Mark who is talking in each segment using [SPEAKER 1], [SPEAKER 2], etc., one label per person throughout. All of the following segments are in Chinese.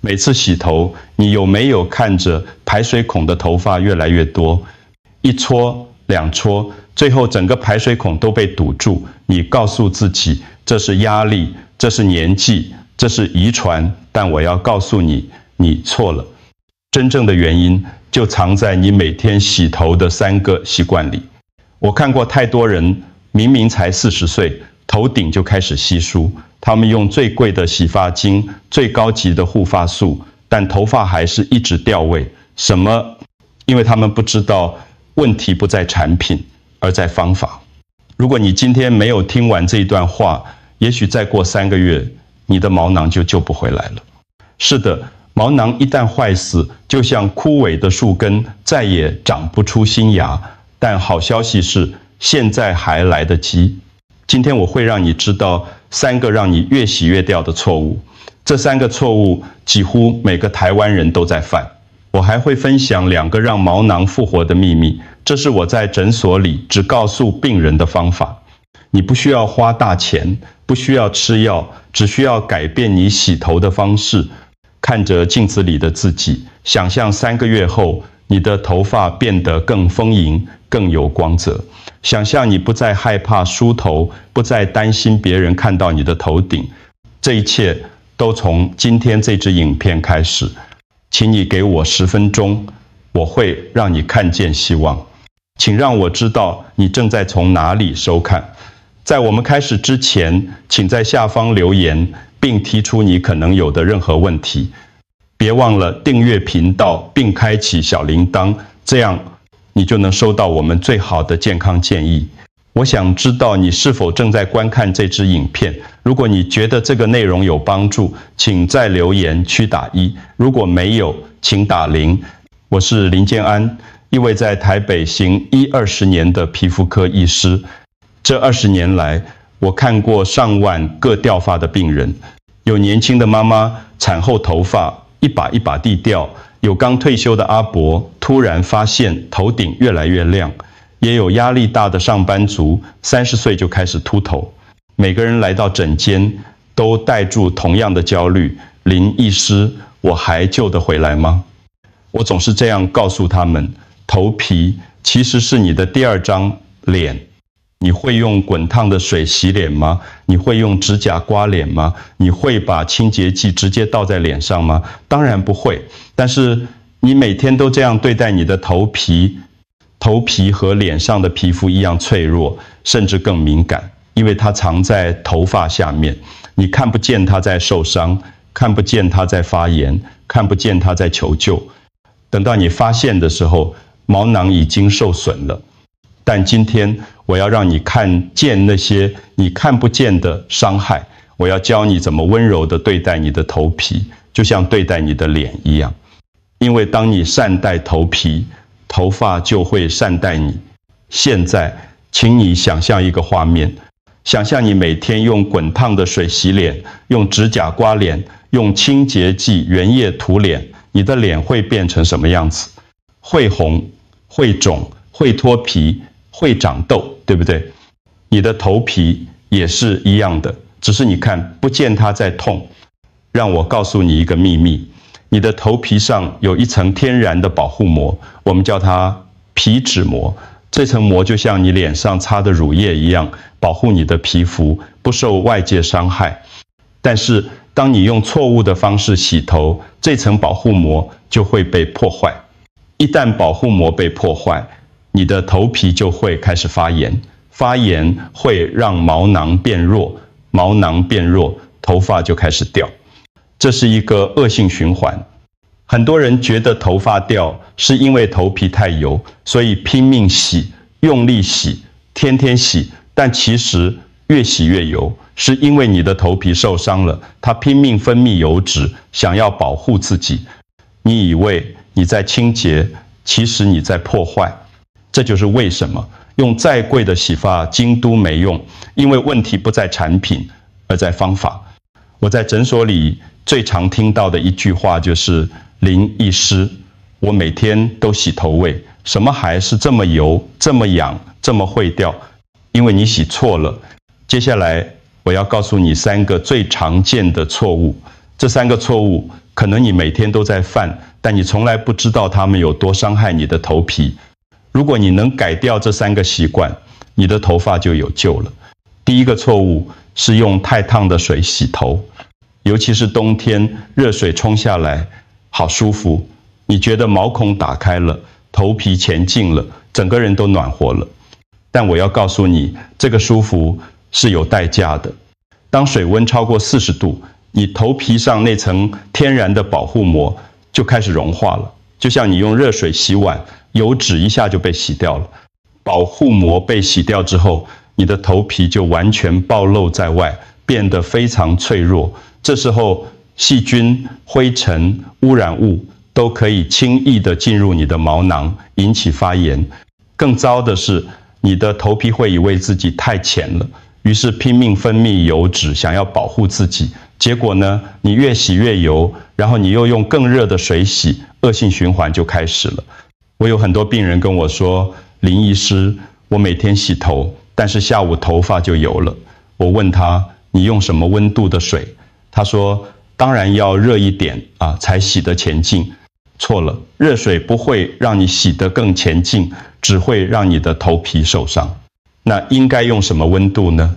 [SPEAKER 1] 每次洗头，你有没有看着排水孔的头发越来越多？一撮、两撮，最后整个排水孔都被堵住。你告诉自己，这是压力，这是年纪，这是遗传。但我要告诉你，你错了。真正的原因就藏在你每天洗头的3个习惯里。我看过太多人，明明才40岁，头顶就开始稀疏。他们用最贵的洗发精、最高级的护发素，但头发还是一直掉位。什么？因为他们不知道问题不在产品，而在方法。如果你今天没有听完这一段话，也许再过3个月，你的毛囊就救不回来了。是的，毛囊一旦坏死，就像枯萎的树根，再也长不出新芽。但好消息是，现在还来得及。今天我会让你知道3个让你越洗越掉的错误。这3个错误几乎每个台湾人都在犯。我还会分享2个让毛囊复活的秘密，这是我在诊所里只告诉病人的方法。你不需要花大钱，不需要吃药，只需要改变你洗头的方式。看着镜子里的自己，想象3个月后，你的头发变得更丰盈，更有光泽。想象你不再害怕梳头，不再担心别人看到你的头顶。这一切都从今天这支影片开始。请你给我10分钟，我会让你看见希望。请让我知道你正在从哪里收看。在我们开始之前，请在下方留言，并提出你可能有的任何问题。别忘了订阅频道并开启小铃铛，这样你就能收到我们最好的健康建议。我想知道你是否正在观看这支影片。如果你觉得这个内容有帮助，请在留言区打1；如果没有，请打0。我是林建安，一位在台北行20年的皮肤科医师。这20年来，我看过上万个掉发的病人，有年轻的妈妈产后头发一把一把地掉，有刚退休的阿伯突然发现头顶越来越亮，也有压力大的上班族30岁就开始秃头。每个人来到诊间都带住同样的焦虑：林医师，我还救得回来吗？我总是这样告诉他们：头皮其实是你的第2张脸。你会用滚烫的水洗脸吗？你会用指甲刮脸吗？你会把清洁剂直接倒在脸上吗？当然不会。但是你每天都这样对待你的头皮，头皮和脸上的皮肤一样脆弱，甚至更敏感，因为它藏在头发下面。你看不见它在受伤，看不见它在发炎，看不见它在求救。等到你发现的时候，毛囊已经受损了。但今天我要让你看见那些你看不见的伤害，我要教你怎么温柔地对待你的头皮，就像对待你的脸一样。因为当你善待头皮，头发就会善待你。现在，请你想象一个画面，想象你每天用滚烫的水洗脸，用指甲刮脸，用清洁剂原液涂脸，你的脸会变成什么样子？会红，会肿，会脱皮，会长痘，对不对？你的头皮也是一样的，只是你看不见它在痛。让我告诉你一个秘密，你的头皮上有一层天然的保护膜，我们叫它皮脂膜。这层膜就像你脸上擦的乳液一样，保护你的皮肤不受外界伤害。但是当你用错误的方式洗头，这层保护膜就会被破坏。一旦保护膜被破坏，你的头皮就会开始发炎，发炎会让毛囊变弱，毛囊变弱，头发就开始掉。这是一个恶性循环。很多人觉得头发掉是因为头皮太油，所以拼命洗，用力洗，天天洗，但其实越洗越油，是因为你的头皮受伤了，它拼命分泌油脂，想要保护自己。你以为你在清洁，其实你在破坏。这就是为什么用再贵的洗发精都没用，因为问题不在产品，而在方法。我在诊所里最常听到的一句话就是：林医师，我每天都洗头位，什么还是这么油，这么痒，这么会掉？因为你洗错了。接下来我要告诉你3个最常见的错误，这3个错误可能你每天都在犯，但你从来不知道它们有多伤害你的头皮。如果你能改掉这3个习惯，你的头发就有救了。第一个错误是用太烫的水洗头，尤其是冬天，热水冲下来，好舒服，你觉得毛孔打开了，头皮前进了，整个人都暖和了。但我要告诉你，这个舒服是有代价的。当水温超过40度，你头皮上那层天然的保护膜就开始融化了，就像你用热水洗碗，油脂一下就被洗掉了。保护膜被洗掉之后，你的头皮就完全暴露在外，变得非常脆弱。这时候，细菌、灰尘、污染物都可以轻易地进入你的毛囊，引起发炎。更糟的是，你的头皮会以为自己太浅了，于是拼命分泌油脂，想要保护自己。结果呢，你越洗越油，然后你又用更热的水洗，恶性循环就开始了。我有很多病人跟我说，林医师，我每天洗头，但是下午头发就油了。我问他，你用什么温度的水？他说，当然要热一点啊，才洗得前劲。错了，热水不会让你洗得更前劲，只会让你的头皮受伤。那应该用什么温度呢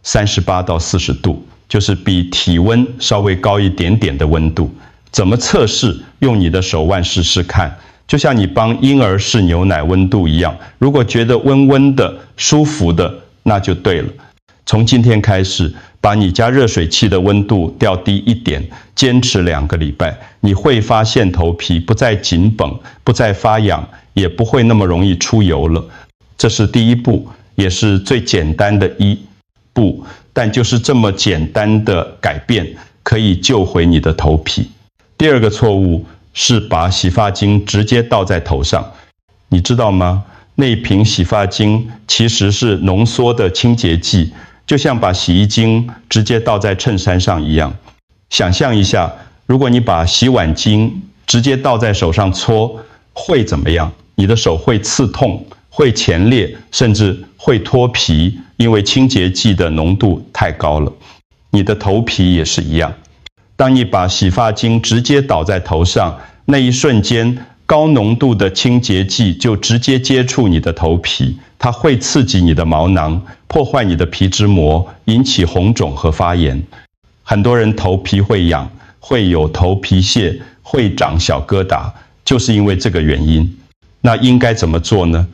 [SPEAKER 1] ？38到40度，就是比体温稍微高一点点的温度。怎么测试？用你的手腕试试看。就像你帮婴儿试牛奶温度一样，如果觉得温温的、舒服的，那就对了。从今天开始，把你家热水器的温度调低一点，坚持2个礼拜，你会发现头皮不再紧绷，不再发痒，也不会那么容易出油了。这是第一步，也是最简单的一步，但就是这么简单的改变，可以救回你的头皮。第二个错误是把洗发精直接倒在头上，你知道吗？那一瓶洗发精其实是浓缩的清洁剂，就像把洗衣精直接倒在衬衫上一样。想象一下，如果你把洗碗精直接倒在手上搓，会怎么样？你的手会刺痛，会前裂，甚至会脱皮，因为清洁剂的浓度太高了。你的头皮也是一样。当你把洗发精直接倒在头上，那一瞬间，高浓度的清洁剂就直接接触你的头皮，它会刺激你的毛囊，破坏你的皮脂膜，引起红肿和发炎。很多人头皮会痒，会有头皮屑，会长小疙瘩，就是因为这个原因。那应该怎么做呢？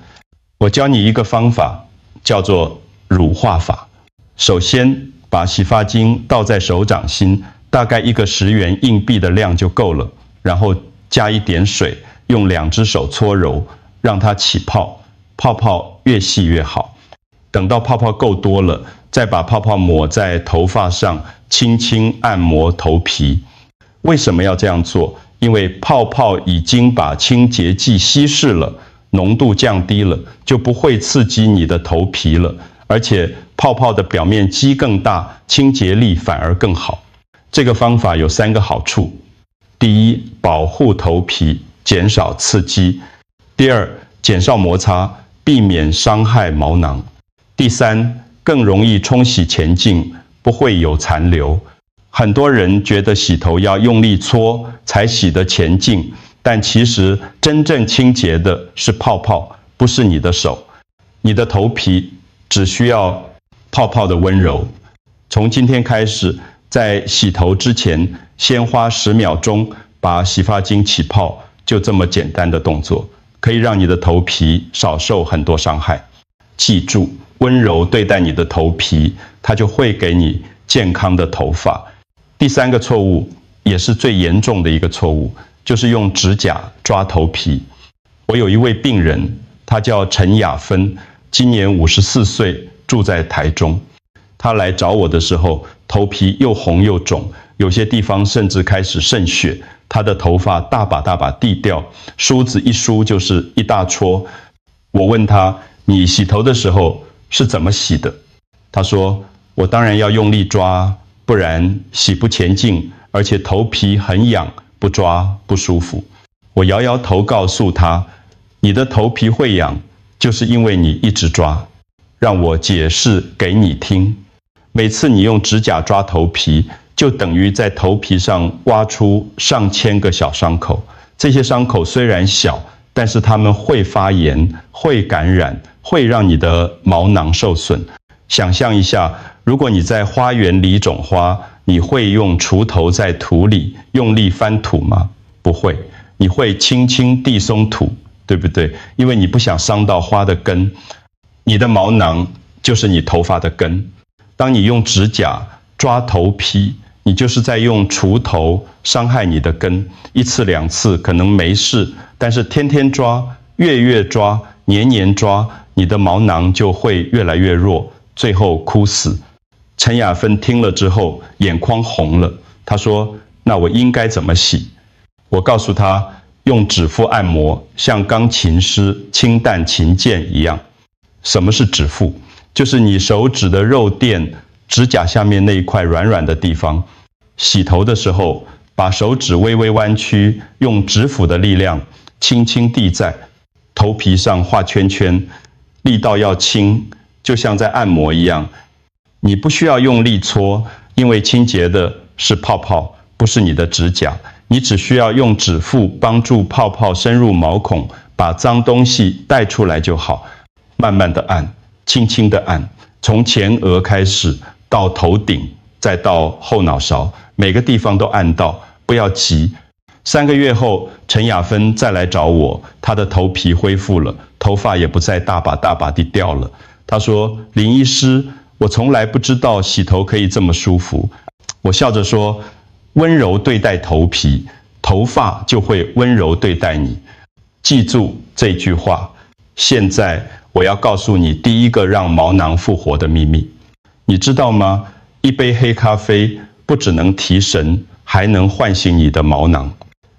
[SPEAKER 1] 我教你一个方法，叫做乳化法。首先，把洗发精倒在手掌心，大概1个10元硬币的量就够了，然后加一点水，用2只手搓揉，让它起泡，泡泡越细越好。等到泡泡够多了，再把泡泡抹在头发上，轻轻按摩头皮。为什么要这样做？因为泡泡已经把清洁剂稀释了，浓度降低了，就不会刺激你的头皮了，而且泡泡的表面积更大，清洁力反而更好。这个方法有3个好处：第一，保护头皮，减少刺激；第二，减少摩擦，避免伤害毛囊；第三，更容易冲洗前劲，不会有残留。很多人觉得洗头要用力搓才洗得前劲，但其实真正清洁的是泡泡，不是你的手。你的头皮只需要泡泡的温柔。从今天开始，在洗头之前，先花10秒钟把洗发精起泡，就这么简单的动作，可以让你的头皮少受很多伤害。记住，温柔对待你的头皮，它就会给你健康的头发。第3个错误，也是最严重的一个错误，就是用指甲抓头皮。我有一位病人，他叫陈雅芬，今年54岁，住在台中。他来找我的时候，头皮又红又肿，有些地方甚至开始渗血。他的头发大把大把地掉，梳子一梳就是一大撮。我问他，你洗头的时候是怎么洗的？他说，我当然要用力抓，不然洗不前劲，而且头皮很痒，不抓不舒服。我摇摇头告诉他，你的头皮会痒，就是因为你一直抓。让我解释给你听。每次你用指甲抓头皮，就等于在头皮上挖出上千个小伤口。这些伤口虽然小，但是它们会发炎、会感染，会让你的毛囊受损。想象一下，如果你在花园里种花，你会用锄头在土里用力翻土吗？不会，你会轻轻地松土，对不对？因为你不想伤到花的根。你的毛囊就是你头发的根。当你用指甲抓头皮，你就是在用锄头伤害你的根。一次两次可能没事，但是天天抓、月月抓、年年抓，你的毛囊就会越来越弱，最后枯死。陈雅芬听了之后，眼眶红了。她说：“那我应该怎么洗？”我告诉她，用指腹按摩，像钢琴师轻弹琴键一样。什么是指腹？就是你手指的肉垫，指甲下面那一块软软的地方。洗头的时候，把手指微微弯曲，用指腹的力量轻轻地在头皮上画圈圈，力道要轻，就像在按摩一样。你不需要用力搓，因为清洁的是泡泡，不是你的指甲。你只需要用指腹帮助泡泡深入毛孔，把脏东西带出来就好。慢慢的按，轻轻的按，从前额开始，到头顶，再到后脑勺，每个地方都按到，不要急。3个月后，陈雅芬再来找我，她的头皮恢复了，头发也不再大把大把地掉了。她说：“林医师，我从来不知道洗头可以这么舒服。”我笑着说：“温柔对待头皮，头发就会温柔对待你。”记住这句话。现在我要告诉你第一个让毛囊复活的秘密，你知道吗？一杯黑咖啡不只能提神，还能唤醒你的毛囊。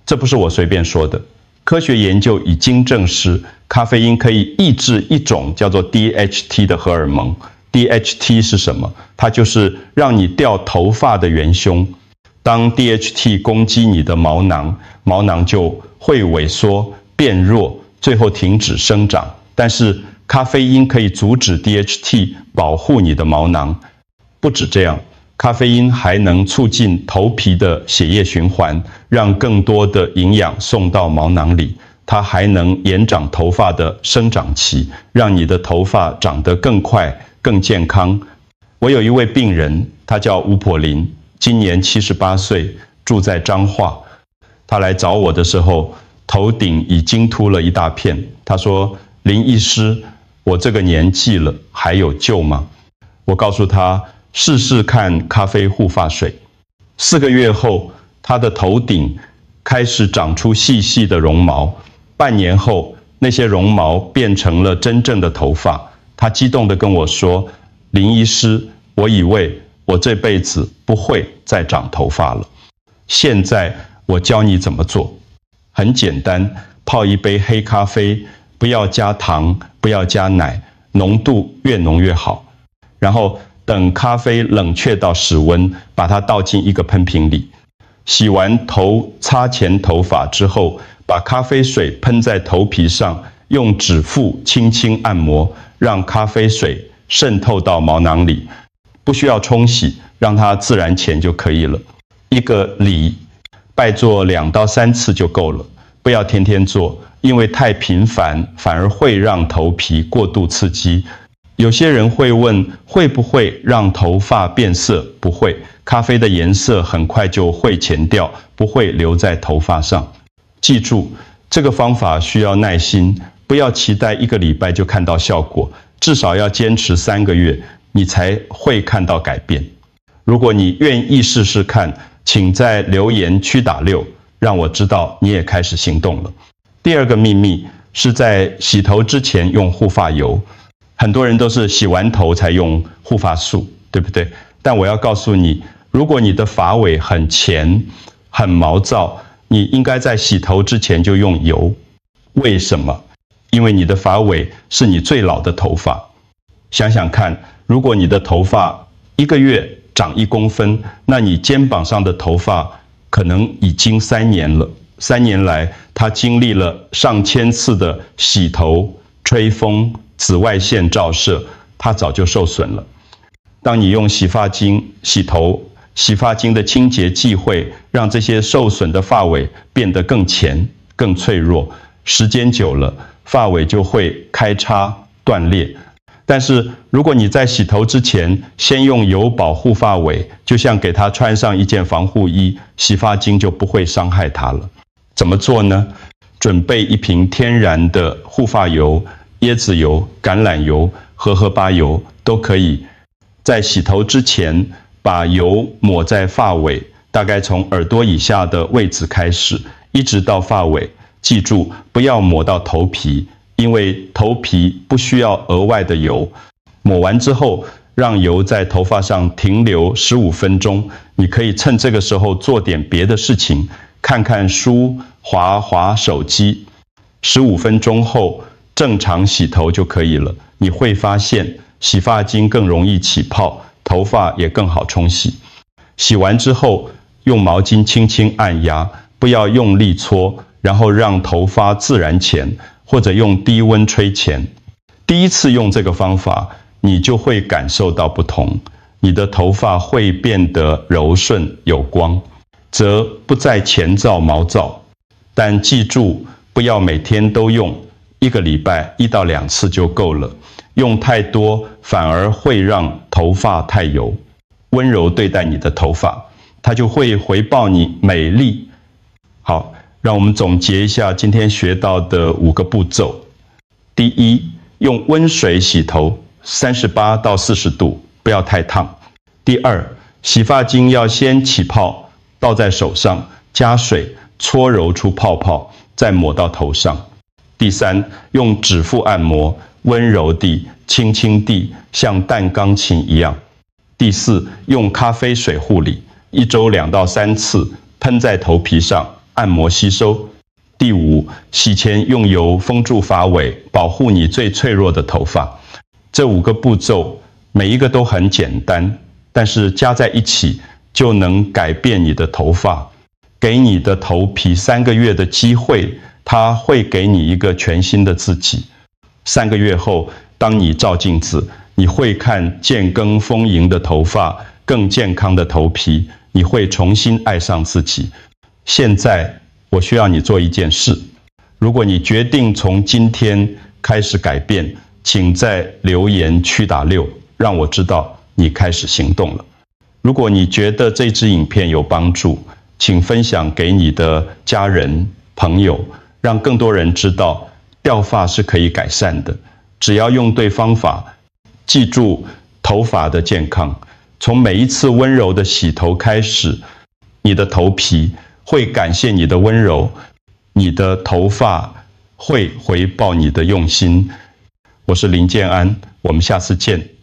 [SPEAKER 1] 这不是我随便说的，科学研究已经证实，咖啡因可以抑制一种叫做 DHT 的荷尔蒙。DHT 是什么？它就是让你掉头发的元凶。当 DHT 攻击你的毛囊，毛囊就会萎缩变弱，最后停止生长。但是咖啡因可以阻止 DHT， 保护你的毛囊。不止这样，咖啡因还能促进头皮的血液循环，让更多的营养送到毛囊里。它还能延长头发的生长期，让你的头发长得更快、更健康。我有一位病人，他叫吴柏林，今年78岁，住在彰化。他来找我的时候，头顶已经秃了一大片。他说：“林医师，我这个年纪了，还有救吗？”我告诉他，试试看咖啡护发水。4个月后，他的头顶开始长出细细的绒毛。半年后，那些绒毛变成了真正的头发。他激动地跟我说：“林医师，我以为我这辈子不会再长头发了。现在我教你怎么做。很简单，泡一杯黑咖啡，不要加糖，不要加奶，浓度越浓越好。然后等咖啡冷却到室温，把它倒进一个喷瓶里。洗完头擦前头发之后，把咖啡水喷在头皮上，用指腹轻轻按摩，让咖啡水渗透到毛囊里，不需要冲洗，让它自然潜就可以了。一个礼拜做2到3次就够了，不要天天做，因为太频繁反而会让头皮过度刺激。有些人会问，会不会让头发变色？不会，咖啡的颜色很快就会浅掉，不会留在头发上。记住，这个方法需要耐心，不要期待1个礼拜就看到效果，至少要坚持3个月，你才会看到改变。如果你愿意试试看，请在留言区打6，让我知道你也开始行动了。第2个秘密是在洗头之前用护发油。很多人都是洗完头才用护发素，对不对？但我要告诉你，如果你的发尾很前、很毛躁，你应该在洗头之前就用油。为什么？因为你的发尾是你最老的头发。想想看，如果你的头发1个月长1公分，那你肩膀上的头发可能已经3年了。3年来，它经历了上千次的洗头、吹风、紫外线照射，它早就受损了。当你用洗发精洗头，洗发精的清洁剂会让这些受损的发尾变得更浅、更脆弱，时间久了，发尾就会开叉、断裂。但是如果你在洗头之前先用油保护发尾，就像给它穿上一件防护衣，洗发精就不会伤害它了。怎么做呢？准备一瓶天然的护发油、椰子油、橄榄油、荷荷巴油都可以。在洗头之前，把油抹在发尾，大概从耳朵以下的位置开始，一直到发尾。记住，不要抹到头皮，因为头皮不需要额外的油。抹完之后，让油在头发上停留15分钟。你可以趁这个时候做点别的事情，看看书、滑手机。15分钟后，正常洗头就可以了。你会发现，洗发精更容易起泡，头发也更好冲洗。洗完之后，用毛巾轻轻按压，不要用力搓，然后让头发自然前，或者用低温吹前。第一次用这个方法，你就会感受到不同，你的头发会变得柔顺有光，则不再前躁毛躁。但记住，不要每天都用，1个礼拜1到2次就够了。用太多反而会让头发太油。温柔对待你的头发，它就会回报你美丽。好，让我们总结一下今天学到的5个步骤。第一，用温水洗头，38到40度，不要太烫。第二，洗发精要先起泡，倒在手上，加水搓揉出泡泡，再抹到头上。第三，用指腹按摩，温柔地、轻轻地，像弹钢琴一样。第四，用咖啡水护理，1周2到3次，喷在头皮上，按摩吸收。第五，洗前用油封住发尾，保护你最脆弱的头发。这5个步骤，每一个都很简单，但是加在一起就能改变你的头发，给你的头皮3个月的机会，它会给你一个全新的自己。3个月后，当你照镜子，你会看渐更丰盈的头发，更健康的头皮，你会重新爱上自己。现在我需要你做一件事，如果你决定从今天开始改变，请在留言区打6，让我知道你开始行动了。如果你觉得这支影片有帮助，请分享给你的家人、朋友，让更多人知道掉发是可以改善的，只要用对方法。记住头发的健康，从每一次温柔的洗头开始，你的头皮会感谢你的温柔，你的头发会回报你的用心。我是林建安，我们下次见。